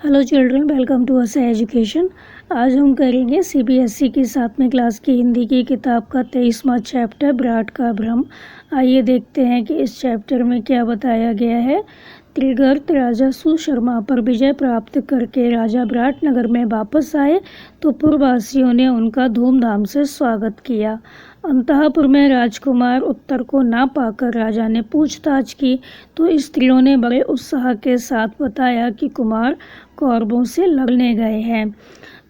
Hello children, welcome to us education. आज हम करेंगे सीबीएसई की 7वीं क्लास की हिंदी की किताब का 23वां चैप्टर विराट का भ्रम। आइए देखते हैं कि इस चैप्टर में क्या बताया गया है। त्रिगर्त राजा सुशर्मा पर विजय प्राप्त करके राजा विराट नगर में वापस आए तो पुरवासियों ने उनका धूमधाम से स्वागत किया। अंतःपुर में राजकुमार उत्तर को ना पाकर राजा ने पूछताछ की तो स्त्रियों ने बड़े उत्साह के साथ बताया कि कुमार कौरवों से लड़ने गए हैं।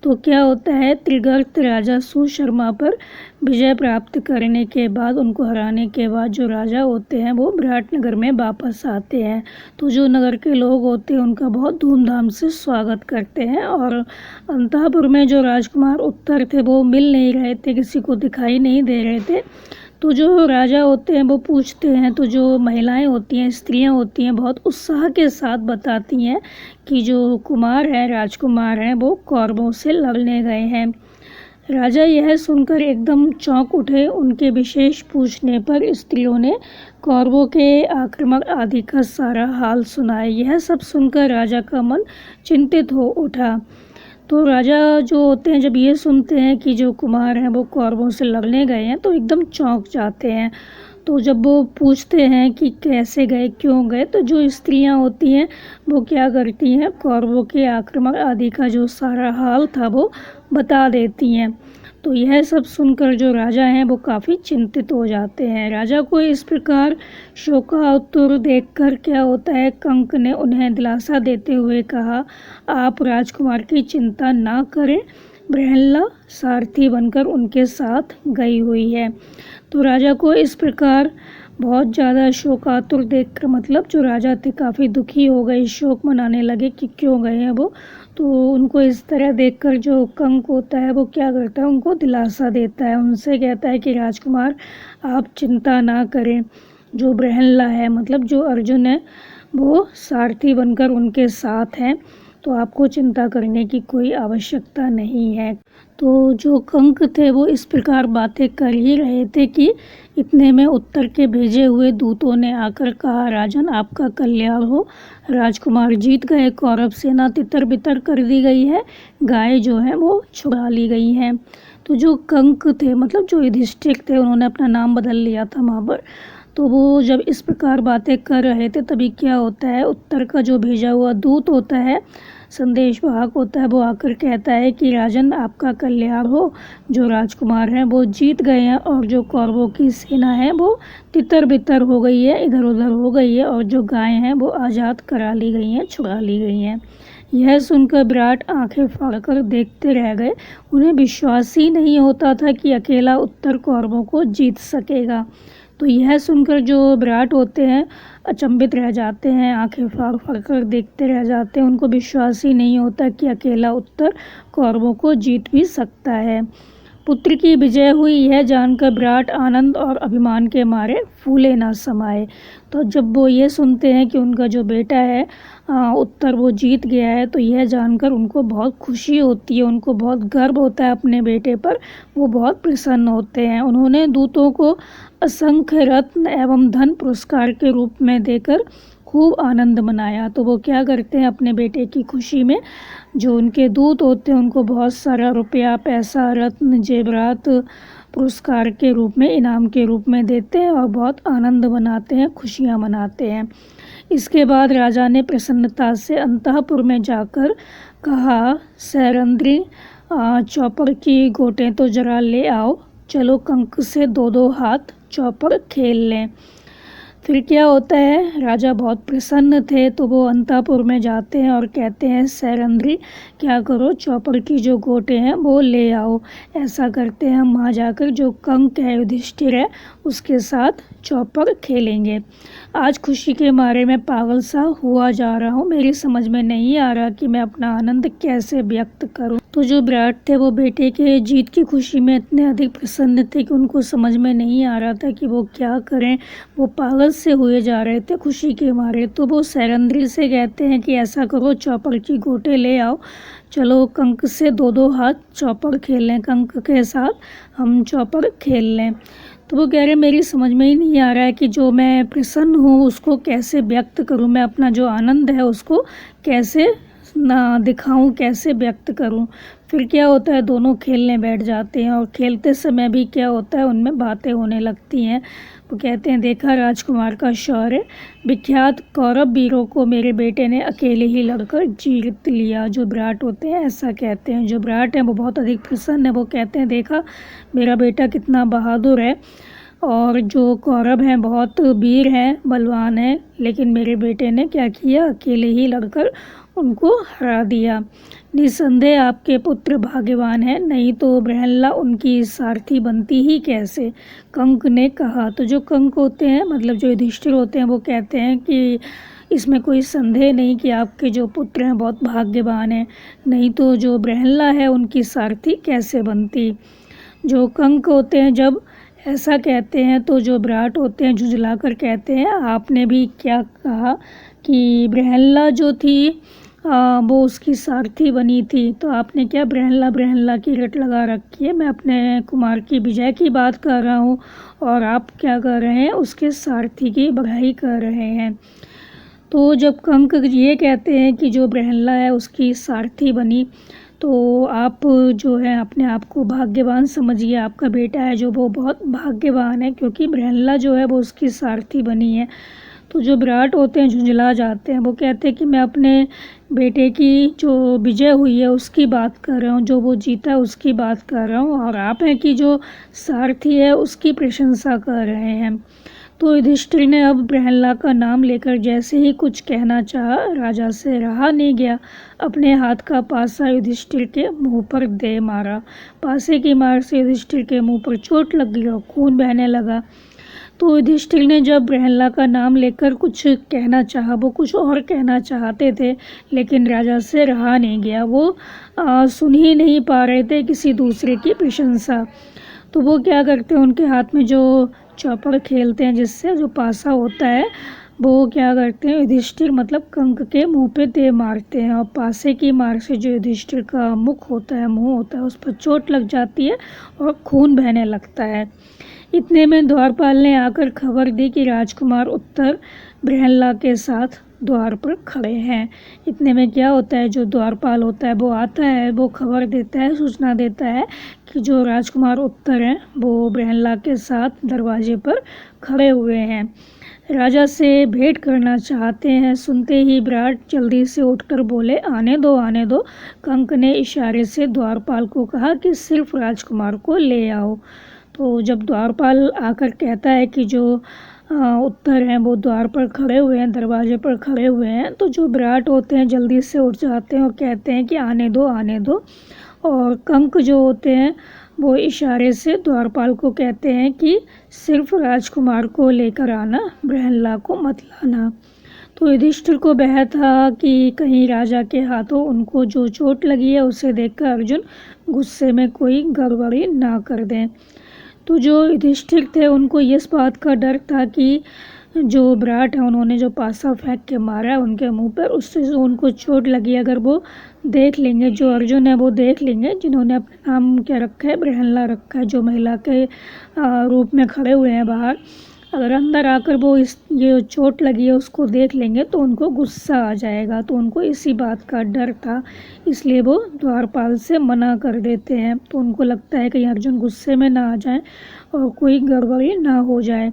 तो क्या होता है, त्रिगर्त राजा सुशर्मा पर विजय प्राप्त करने के बाद, उनको हराने के बाद जो राजा होते हैं वो विराटनगर में वापस आते हैं। तो जो नगर के लोग होते हैं उनका बहुत धूमधाम से स्वागत करते हैं। और अंतःपुर में जो राजकुमार उत्तर थे वो मिल नहीं रहे थे, किसी को दिखाई नहीं दे रहे थे। तो जो राजा होते हैं वो पूछते हैं तो जो महिलाएं होती हैं, स्त्रियां होती हैं, बहुत उत्साह के साथ बताती हैं कि जो कुमार हैं, राजकुमार हैं, वो कौरवों से लड़ने गए हैं। राजा यह सुनकर एकदम चौंक उठे। उनके विशेष पूछने पर स्त्रियों ने कौरवों के आक्रमण आदि का सारा हाल सुनाया। यह सब सुनकर राजा का मन चिंतित हो उठा। तो राजा जो होते हैं जब ये सुनते हैं कि जो कुमार हैं वो कौरवों से लड़ने गए हैं तो एकदम चौंक जाते हैं। तो जब वो पूछते हैं कि कैसे गए, क्यों गए, तो जो स्त्रियां होती हैं वो क्या करती हैं, कौरवों के आक्रमण आदि का जो सारा हाल था वो बता देती हैं। तो यह सब सुनकर जो राजा हैं वो काफ़ी चिंतित हो जाते हैं। राजा को इस प्रकार शोकातुर देखकर क्या होता है, कंक ने उन्हें दिलासा देते हुए कहा, आप राजकुमार की चिंता ना करें, बृहल्ला सारथी बनकर उनके साथ गई हुई है। तो राजा को इस प्रकार बहुत ज़्यादा शोकातुर देखकर, मतलब जो राजा थे काफ़ी दुखी हो गए, शोक मनाने लगे कि क्यों गए हैं वो। तो उनको इस तरह देखकर जो कंक होता है वो क्या करता है, उनको दिलासा देता है, उनसे कहता है कि राजकुमार आप चिंता ना करें, जो बृहल्ला है, मतलब जो अर्जुन है, वो सारथी बनकर उनके साथ हैं, तो आपको चिंता करने की कोई आवश्यकता नहीं है। तो जो कंक थे वो इस प्रकार बातें कर ही रहे थे कि इतने में उत्तर के भेजे हुए दूतों ने आकर कहा, राजन आपका कल्याण हो, राजकुमार जीत गए, कौरव सेना तितर बितर कर दी गई है, गाय जो है वो छुड़ा ली गई हैं। तो जो कंक थे, मतलब जो युधिष्ठिर थे, उन्होंने अपना नाम बदल लिया था वहाँ पर। तो वो जब इस प्रकार बातें कर रहे थे तभी क्या होता है, उत्तर का जो भेजा हुआ दूत होता है, संदेश वाहक होता है, वो आकर कहता है कि राजन आपका कल्याण हो, जो राजकुमार हैं वो जीत गए हैं और जो कौरवों की सेना है वो तितर बितर हो गई है, इधर उधर हो गई है, और जो गाय हैं वो आज़ाद करा ली गई हैं, छुड़ा ली गई हैं। यह सुनकर विराट आंखें फाड़कर देखते रह गए। उन्हें विश्वास ही नहीं होता था कि अकेला उत्तर कौरवों को जीत सकेगा। तो यह सुनकर जो विराट होते हैं अचंभित रह जाते हैं, आंखें फाड़ फाड़ कर देखते रह जाते हैं। उनको विश्वास ही नहीं होता कि अकेला उत्तर कौरवों को जीत भी सकता है। पुत्र की विजय हुई यह जानकर विराट आनंद और अभिमान के मारे फूले ना समाये। तो जब वो ये सुनते हैं कि उनका जो बेटा है उत्तर, वो जीत गया है, तो यह जानकर उनको बहुत खुशी होती है, उनको बहुत गर्व होता है अपने बेटे पर, वो बहुत प्रसन्न होते हैं। उन्होंने दूतों को असंख्य रत्न एवं धन पुरस्कार के रूप में देकर खूब आनंद मनाया। तो वो क्या करते हैं, अपने बेटे की खुशी में जो उनके दूत होते हैं उनको बहुत सारा रुपया, पैसा, रत्न, जेवरात पुरस्कार के रूप में, इनाम के रूप में देते हैं और बहुत आनंद मनाते हैं, खुशियाँ मनाते हैं। इसके बाद राजा ने प्रसन्नता से अंतःपुर में जाकर कहा, सैरंध्री चौपड़ की गोटें तो जरा ले आओ, चलो कंक से दो दो हाथ चौपड़ खेल लें। फिर क्या होता है, राजा बहुत प्रसन्न थे तो वो अंतःपुर में जाते हैं और कहते हैं, सैरंध्री क्या करो, चौपड़ की जो गोटे हैं वो ले आओ। ऐसा करते हैं, हम वहाँ जाकर जो कंक है, युधिष्ठिर है, उसके साथ चौपड़ खेलेंगे। आज खुशी के मारे मैं पागल सा हुआ जा रहा हूँ, मेरी समझ में नहीं आ रहा कि मैं अपना आनंद कैसे व्यक्त करूँ। तो जो विराट थे वो बेटे के जीत की खुशी में इतने अधिक प्रसन्न थे कि उनको समझ में नहीं आ रहा था कि वो क्या करें, वो पागल से हुए जा रहे थे खुशी के मारे। तो वो सैरंध्री से कहते हैं कि ऐसा करो, चौपड़ की गोटे ले आओ, चलो कंक से दो दो हाथ चौपड़ खेल लें, कंक के साथ हम चौपड़ खेल लें। तो वो कह रहे मेरी समझ में ही नहीं आ रहा है कि जो मैं प्रसन्न हूँ उसको कैसे व्यक्त करूँ, मैं अपना जो आनंद है उसको कैसे ना दिखाऊं, कैसे व्यक्त करूं। फिर क्या होता है, दोनों खेलने बैठ जाते हैं और खेलते समय भी क्या होता है, उनमें बातें होने लगती हैं। वो कहते हैं, देखा राजकुमार का शौर्य, विख्यात कौरव वीरों को मेरे बेटे ने अकेले ही लड़कर जीत लिया। जो विराट होते हैं ऐसा कहते हैं, जो विराट हैं वो बहुत अधिक प्रसन्न है। वो कहते हैं, देखा मेरा बेटा कितना बहादुर है, और जो कौरव हैं बहुत वीर हैं, बलवान हैं, लेकिन मेरे बेटे ने क्या किया, अकेले ही लड़कर उनको हरा दिया। निसंदेह आपके पुत्र भाग्यवान हैं, नहीं तो बृहल्ला उनकी सारथी बनती ही कैसे, कंक ने कहा। तो जो कंक होते हैं, मतलब जो युधिष्ठिर होते हैं, वो कहते हैं कि इसमें कोई संदेह नहीं कि आपके जो पुत्र हैं बहुत भाग्यवान हैं, नहीं तो जो बृहल्ला है उनकी सारथी कैसे बनती। जो कंक होते हैं जब ऐसा कहते हैं, तो जो विराट होते हैं झुंझला कर कहते हैं, आपने भी क्या कहा कि बृहल्ला जो थी वो उसकी सारथी बनी थी। तो आपने क्या बृहल्ला बृहल्ला की रट लगा रखी है। मैं अपने कुमार की विजय की बात कर रहा हूँ और आप क्या कर रहे हैं, उसके सारथी की बड़ाई कर रहे हैं। तो जब कंक ये कहते हैं कि जो बृहल्ला है उसकी सारथी बनी, तो आप जो है अपने आप को भाग्यवान समझिए। आपका बेटा है जो वो बहुत भाग्यवान है, क्योंकि बृहल्ला जो है वो उसकी सारथी बनी है। तो जो विराट होते हैं झुंझला जाते हैं। वो कहते हैं कि मैं अपने बेटे की जो विजय हुई है उसकी बात कर रहा हूँ, जो वो जीता है उसकी बात कर रहा हूँ, और आप हैं कि जो सारथी है उसकी प्रशंसा कर रहे हैं। तो युधिष्ठिर ने अब बृहल्ला का नाम लेकर जैसे ही कुछ कहना चाहा, राजा से रहा नहीं गया। अपने हाथ का पासा युधिष्ठिर के मुंह पर दे मारा। पासे की मार से युधिष्ठिर के मुंह पर चोट लग गई और खून बहने लगा। तो युधिष्ठिर ने जब बृहल्ला का नाम लेकर कुछ कहना चाहा, वो कुछ और कहना चाहते थे, लेकिन राजा से रहा नहीं गया। वो सुन ही नहीं पा रहे थे किसी दूसरे की प्रशंसा। तो वो क्या करते हैं, उनके हाथ में जो चौपड़ खेलते हैं, जिससे जो पासा होता है, वो क्या करते हैं, युधिष्ठिर मतलब कंक के मुंह पे दे मारते हैं, और पासे की मार से जो युधिष्ठिर का मुख होता है, मुंह होता है, उस पर चोट लग जाती है और खून बहने लगता है। इतने में द्वारपाल ने आकर खबर दी कि राजकुमार उत्तर बृहल्ला के साथ द्वार पर खड़े हैं। इतने में क्या होता है, जो द्वारपाल होता है वो आता है, वो खबर देता है, सूचना देता है कि जो राजकुमार उत्तर हैं वो बृहल्ला के साथ दरवाजे पर खड़े हुए हैं, राजा से भेंट करना चाहते हैं। सुनते ही विराट जल्दी से उठकर बोले, आने दो आने दो। कंक ने इशारे से द्वारपाल को कहा कि सिर्फ राजकुमार को ले आओ। तो जब द्वारपाल आकर कहता है कि जो उत्तर हैं वो द्वार पर खड़े हुए हैं, दरवाजे पर खड़े हुए हैं, तो जो विराट होते हैं जल्दी से उठ जाते हैं और कहते हैं कि आने दो आने दो। और कंक जो होते हैं वो इशारे से द्वारपाल को कहते हैं कि सिर्फ राजकुमार को लेकर आना, बृहल्ला को मत लाना। तो युधिष्ठिर को बह था कि कहीं राजा के हाथों उनको जो चोट लगी है उसे देखकर अर्जुन गुस्से में कोई गड़बड़ी ना कर दें। तो जो युधिष्ठिर थे उनको इस बात का डर था कि जो विराट है उन्होंने जो पासा फेंक के मारा है उनके मुंह पर, उससे जो उनको चोट लगी, अगर वो देख लेंगे, जो अर्जुन है वो देख लेंगे, जिन्होंने अपना नाम क्या रखा है, बृहल्ला रखा है, जो महिला के रूप में खड़े हुए हैं बाहर, अगर अंदर आकर वो ये चोट लगी है उसको देख लेंगे तो उनको गुस्सा आ जाएगा। तो उनको इसी बात का डर था, इसलिए वो द्वारपाल से मना कर देते हैं। तो उनको लगता है कि अर्जुन गुस्से में ना आ जाए और कोई गड़बड़ी ना हो जाए,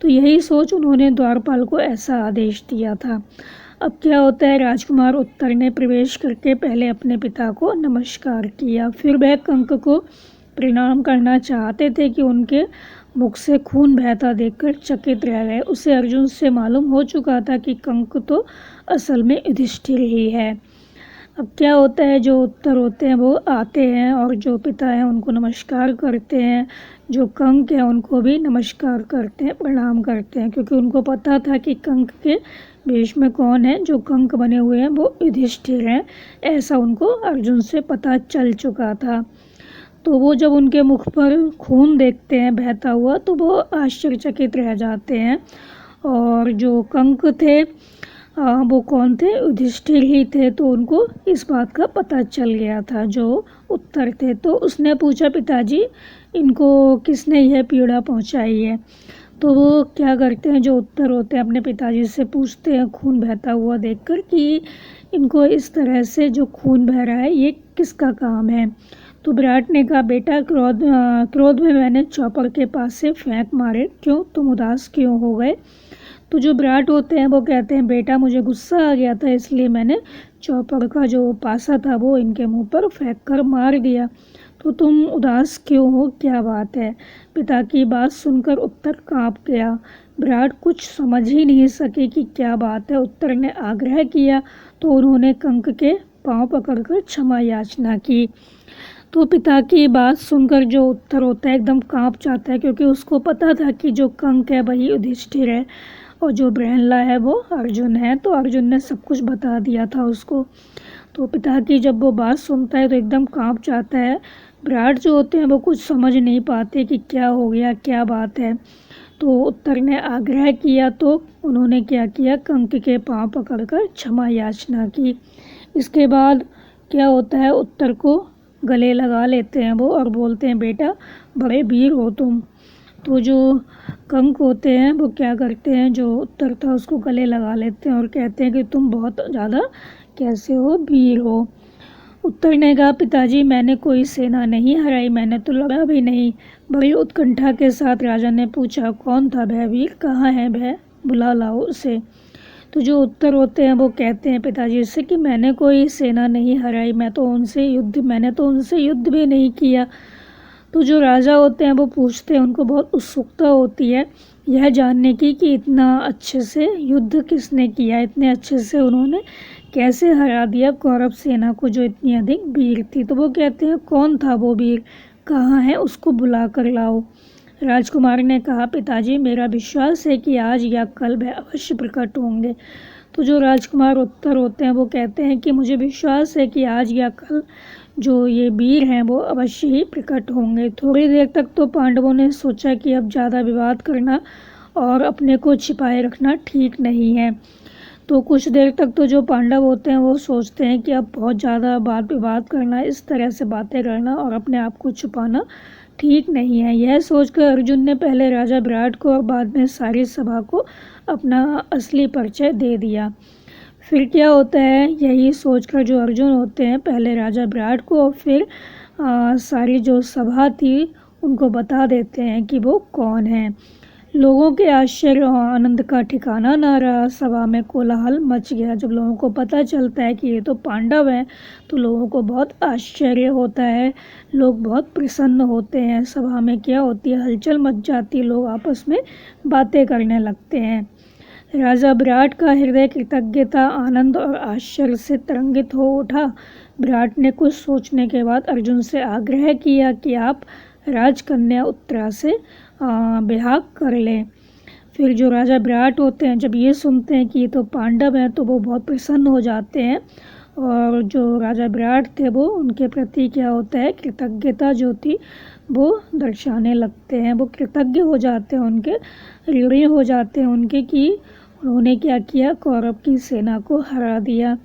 तो यही सोच उन्होंने द्वारपाल को ऐसा आदेश दिया था। अब क्या होता है, राजकुमार उत्तर ने प्रवेश करके पहले अपने पिता को नमस्कार किया, फिर वह कंक को प्रणाम करना चाहते थे कि उनके मुख से खून बहता देखकर चकित रह गए। उसे अर्जुन से मालूम हो चुका था कि कंक तो असल में युधिष्ठिर ही है। अब क्या होता है, जो उत्तर होते हैं वो आते हैं और जो पिता हैं उनको नमस्कार करते हैं, जो कंक है उनको भी नमस्कार करते हैं, प्रणाम करते हैं, क्योंकि उनको पता था कि कंक के भेष में कौन है, जो कंक बने हुए हैं वो युधिष्ठिर हैं, ऐसा उनको अर्जुन से पता चल चुका था। तो वो जब उनके मुख पर खून देखते हैं बहता हुआ तो वो आश्चर्यचकित रह जाते हैं। और जो कंक थे वो कौन थे, युधिष्ठिर ही थे। तो उनको इस बात का पता चल गया था, जो उत्तर थे। तो उसने पूछा, पिताजी इनको किसने यह पीड़ा पहुंचाई है। तो वो क्या करते हैं, जो उत्तर होते हैं अपने पिताजी से पूछते हैं खून बहता हुआ देखकर कि इनको इस तरह से जो खून बह रहा है ये किसका काम है। तो विराट ने कहा, बेटा क्रोध में मैंने चौपर के पास से फेंक मारे, क्यों तुम उदास क्यों हो गए। तो जो विराट होते हैं वो कहते हैं, बेटा मुझे गुस्सा आ गया था इसलिए मैंने चौपर का जो पासा था वो इनके मुंह पर फेंक कर मार दिया। तो तुम उदास क्यों हो, क्या बात है। पिता की बात सुनकर उत्तर कांप गया। विराट कुछ समझ ही नहीं सके कि क्या बात है। उत्तर ने आग्रह किया तो उन्होंने कंक के पांव पकड़कर क्षमा याचना की। तो पिता की बात सुनकर जो उत्तर होता है एकदम कांप जाता है, क्योंकि उसको पता था कि जो कंक है वही युधिष्ठिर है और जो ब्रहणला है वो अर्जुन है। तो अर्जुन ने सब कुछ बता दिया था उसको। तो पिता की जब वो बात सुनता है तो एकदम कांप जाता है। विराट जो होते हैं वो कुछ समझ नहीं पाते कि क्या हो गया, क्या बात है। तो उत्तर ने आग्रह किया तो उन्होंने क्या किया, कंक के पांव पकड़कर क्षमा याचना की। इसके बाद क्या होता है, उत्तर को गले लगा लेते हैं वो और बोलते हैं, बेटा बड़े वीर हो तुम। तो जो कंक होते हैं वो क्या करते हैं, जो उत्तर था उसको गले लगा लेते हैं और कहते हैं कि तुम बहुत ज़्यादा कैसे हो, वीर हो। उत्तर ने कहा, पिताजी मैंने कोई सेना नहीं हराई, मैंने तो लड़ा भी नहीं। बड़ी उत्कंठा के साथ राजा ने पूछा, कौन था वह वीर, कहाँ है वह, बुला लाओ उसे। तो जो उत्तर होते हैं वो कहते हैं पिताजी से कि मैंने कोई सेना नहीं हराई, मैंने तो उनसे युद्ध भी नहीं किया। तो जो राजा होते हैं वो पूछते हैं, उनको बहुत उत्सुकता होती है यह जानने की कि इतना अच्छे से युद्ध किसने किया, इतने अच्छे से उन्होंने कैसे हरा दिया कौरव सेना को जो इतनी अधिक वीर थी। तो वो कहते हैं, कौन था वो वीर, कहाँ है, उसको बुला कर लाओ। राजकुमार ने कहा, पिताजी मेरा विश्वास है कि आज या कल वह अवश्य प्रकट होंगे। तो जो राजकुमार उत्तर होते हैं वो कहते हैं कि मुझे विश्वास है कि आज या कल जो ये वीर हैं वो अवश्य ही प्रकट होंगे। थोड़ी देर तक तो पांडवों ने सोचा कि अब ज़्यादा विवाद करना और अपने को छिपाए रखना ठीक नहीं है। तो कुछ देर तक तो जो पांडव होते हैं वो सोचते हैं कि अब बहुत ज़्यादा वाद विवाद करना, इस तरह से बातें करना और अपने आप को छुपाना ठीक नहीं है। यह सोचकर अर्जुन ने पहले राजा विराट को और बाद में सारी सभा को अपना असली परिचय दे दिया। फिर क्या होता है, यही सोचकर जो अर्जुन होते हैं पहले राजा विराट को और फिर सारी जो सभा थी उनको बता देते हैं कि वो कौन है। लोगों के आश्चर्य और आनंद का ठिकाना ना रहा, सभा में कोलाहल मच गया। जब लोगों को पता चलता है कि ये तो पांडव हैं तो लोगों को बहुत आश्चर्य होता है, लोग बहुत प्रसन्न होते हैं। सभा में क्या होती है, हलचल मच जाती है, लोग आपस में बातें करने लगते हैं। राजा विराट का हृदय कृतज्ञता, आनंद और आश्चर्य से तरंगित हो उठा। विराट ने कुछ सोचने के बाद अर्जुन से आग्रह किया कि आप राजकन्या उत्तरा से ब्याह कर लें। फिर जो राजा विराट होते हैं जब ये सुनते हैं कि ये तो पांडव हैं तो वो बहुत प्रसन्न हो जाते हैं और जो राजा विराट थे वो उनके प्रति क्या होता है, कृतज्ञता जो थी वो दर्शाने लगते हैं। वो कृतज्ञ हो जाते हैं, उनके ऋणी हो जाते हैं उनके कि उन्होंने क्या किया, कौरव की सेना को हरा दिया।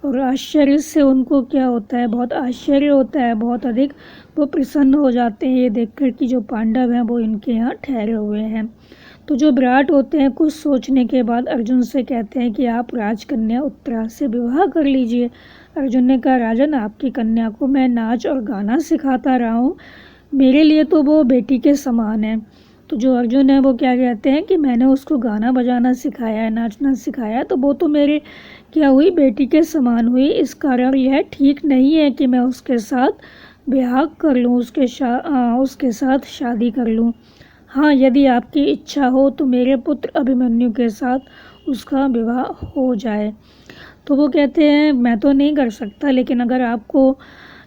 और आश्चर्य से उनको क्या होता है, बहुत आश्चर्य होता है, बहुत अधिक वो प्रसन्न हो जाते हैं ये देखकर कि जो पांडव हैं वो इनके यहाँ ठहरे हुए हैं। तो जो विराट होते हैं कुछ सोचने के बाद अर्जुन से कहते हैं कि आप राजकन्या उत्तरा से विवाह कर लीजिए। अर्जुन ने कहा, राजन आपकी कन्या को मैं नाच और गाना सिखाता रहा हूँ, मेरे लिए तो वो बेटी के समान है। तो जो अर्जुन है वो क्या कहते हैं कि मैंने उसको गाना बजाना सिखाया है, नाचना सिखाया है, तो वो तो मेरे क्या हुई, बेटी के समान हुई। इस कारण यह ठीक नहीं है कि मैं उसके साथ ब्याह कर लूँ, उसके साथ शादी कर लूँ। हाँ, यदि आपकी इच्छा हो तो मेरे पुत्र अभिमन्यु के साथ उसका विवाह हो जाए। तो वो कहते हैं, मैं तो नहीं कर सकता, लेकिन अगर आपको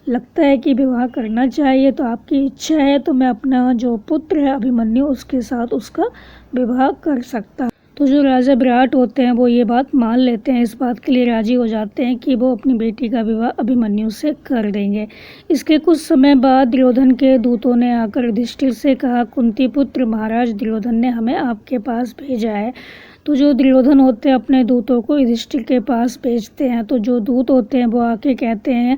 लगता है कि विवाह करना चाहिए तो आपकी इच्छा है तो मैं अपना जो पुत्र है अभिमन्यु उसके साथ उसका विवाह कर सकता। तो जो राजा विराट होते हैं वो ये बात मान लेते हैं, इस बात के लिए राजी हो जाते हैं कि वो अपनी बेटी का विवाह अभिमन्यु से कर देंगे। इसके कुछ समय बाद दुर्योधन के दूतों ने आकर युधिष्ठिर से कहा, कुंती पुत्र महाराज दुर्योधन ने हमें आपके पास भेजा है। तो जो दुर्योधन होते हैं अपने दूतों को युधिष्ठिर के पास भेजते हैं। तो जो दूत होते हैं वो आके कहते हैं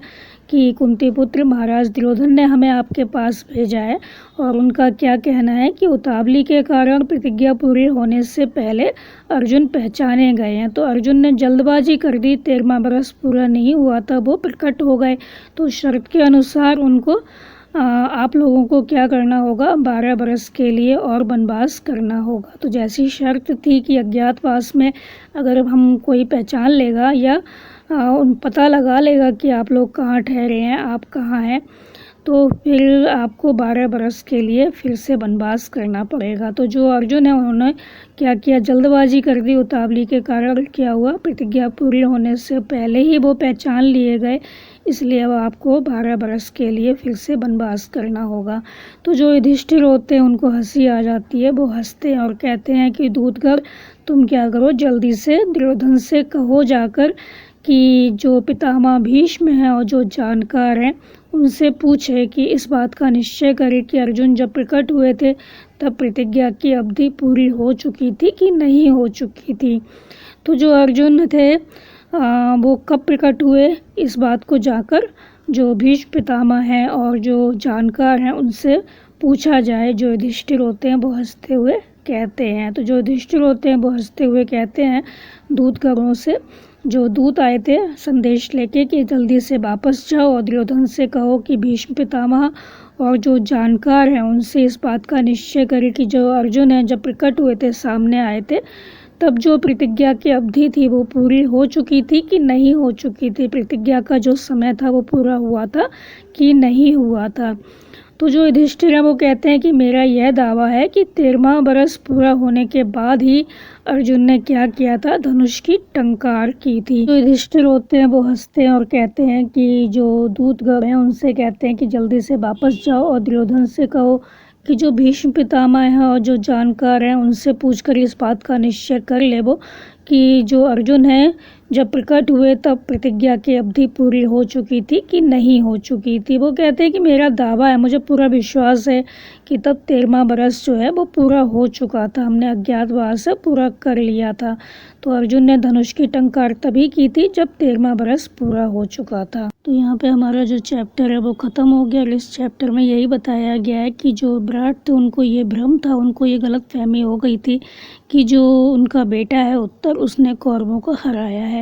कि कुंती पुत्र महाराज दुर्योधन ने हमें आपके पास भेजा है और उनका क्या कहना है कि उतावली के कारण प्रतिज्ञा पूरी होने से पहले अर्जुन पहचाने गए हैं। तो अर्जुन ने जल्दबाजी कर दी, 13वां बरस पूरा नहीं हुआ था वो प्रकट हो गए। तो शर्त के अनुसार उनको आप लोगों को क्या करना होगा, 12 बरस के लिए और वनवास करना होगा। तो जैसी शर्त थी कि अज्ञातवास में अगर हम कोई पहचान लेगा या पता लगा लेगा कि आप लोग कहाँ ठहरे हैं, आप कहाँ हैं, तो फिर आपको 12 बरस के लिए फिर से वनवास करना पड़ेगा। तो जो अर्जुन है उन्होंने क्या किया, जल्दबाजी कर दी। उतावली के कारण क्या हुआ, प्रतिज्ञा पूरी होने से पहले ही वो पहचान लिए गए, इसलिए अब आपको 12 बरस के लिए फिर से वनवास करना होगा। तो जो युधिष्ठिर होते हैं उनको हंसी आ जाती है, वो हंसते हैं और कहते हैं कि दूतगर तुम क्या करो, जल्दी से दुर्योधन से कहो जाकर कि जो पितामह भीष्म हैं और जो जानकार हैं उनसे पूछे कि इस बात का निश्चय करे कि अर्जुन जब प्रकट हुए थे तब प्रतिज्ञा की अवधि पूरी हो चुकी थी कि नहीं हो चुकी थी। तो जो अर्जुन थे वो कब प्रकट हुए, इस बात को जाकर जो भीष्म पितामह हैं और जो जानकार हैं उनसे पूछा जाए। जो युधिष्ठिर होते हैं वो हंसते हुए कहते हैं। तो जो युधिष्ठिर होते हैं वो हंसते हुए कहते हैं दूतगणों से, जो दूत आए थे संदेश लेके, कि जल्दी से वापस जाओ और दुर्योधन से कहो कि भीष्म पितामह और जो जानकार हैं उनसे इस बात का निश्चय करे कि जो अर्जुन है जब प्रकट हुए थे, सामने आए थे, तब जो प्रतिज्ञा की अवधि थी वो पूरी हो चुकी थी कि नहीं हो चुकी थी, प्रतिज्ञा का जो समय था वो पूरा हुआ था कि नहीं हुआ था। तो जो युधिष्ठिर है वो कहते हैं कि मेरा यह दावा है कि 13वां बरस पूरा होने के बाद ही अर्जुन ने क्या किया था, धनुष की टंकार की थी। जो युधिष्ठिर होते हैं वो हंसते हैं और कहते हैं कि जो दूतगण हैं उनसे कहते हैं कि जल्दी से वापस जाओ और दुर्योधन से कहो कि जो भीष्म पितामह हैं और जो जानकार हैं उनसे पूछकर इस बात का निश्चय कर ले वो कि जो अर्जुन है जब प्रकट हुए तब प्रतिज्ञा की अवधि पूरी हो चुकी थी कि नहीं हो चुकी थी। वो कहते हैं कि मेरा दावा है, मुझे पूरा विश्वास है कि तब 13वां बरस जो है वो पूरा हो चुका था, हमने अज्ञातवास पूरा कर लिया था। तो अर्जुन ने धनुष की टंकार तभी की थी जब 13वां बरस पूरा हो चुका था। तो यहाँ पे हमारा जो चैप्टर है वो ख़त्म हो गया। इस चैप्टर में यही बताया गया है कि जो विराट थे उनको ये भ्रम था, उनको ये गलतफहमी हो गई थी कि जो उनका बेटा है उत्तर, उसने कौरवों को हराया है।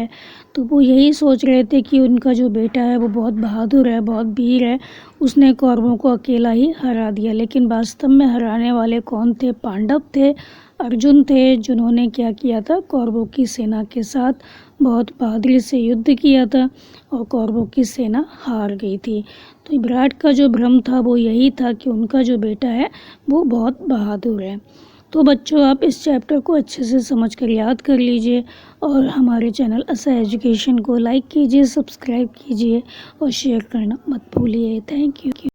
तो वो यही सोच रहे थे कि उनका जो बेटा है वो बहुत बहादुर है, बहुत वीर है, उसने कौरवों को अकेला ही हरा दिया। लेकिन वास्तव में हराने वाले कौन थे, पांडव थे, अर्जुन थे, जिन्होंने क्या किया था, कौरवों की सेना के साथ बहुत बहादुरी से युद्ध किया था और कौरवों की सेना हार गई थी। तो विराट का जो भ्रम था वो यही था कि उनका जो बेटा है वो बहुत बहादुर है। तो बच्चों आप इस चैप्टर को अच्छे से समझ कर याद कर लीजिए और हमारे चैनल असा एजुकेशन को लाइक कीजिए, सब्सक्राइब कीजिए और शेयर करना मत भूलिए। Thank you.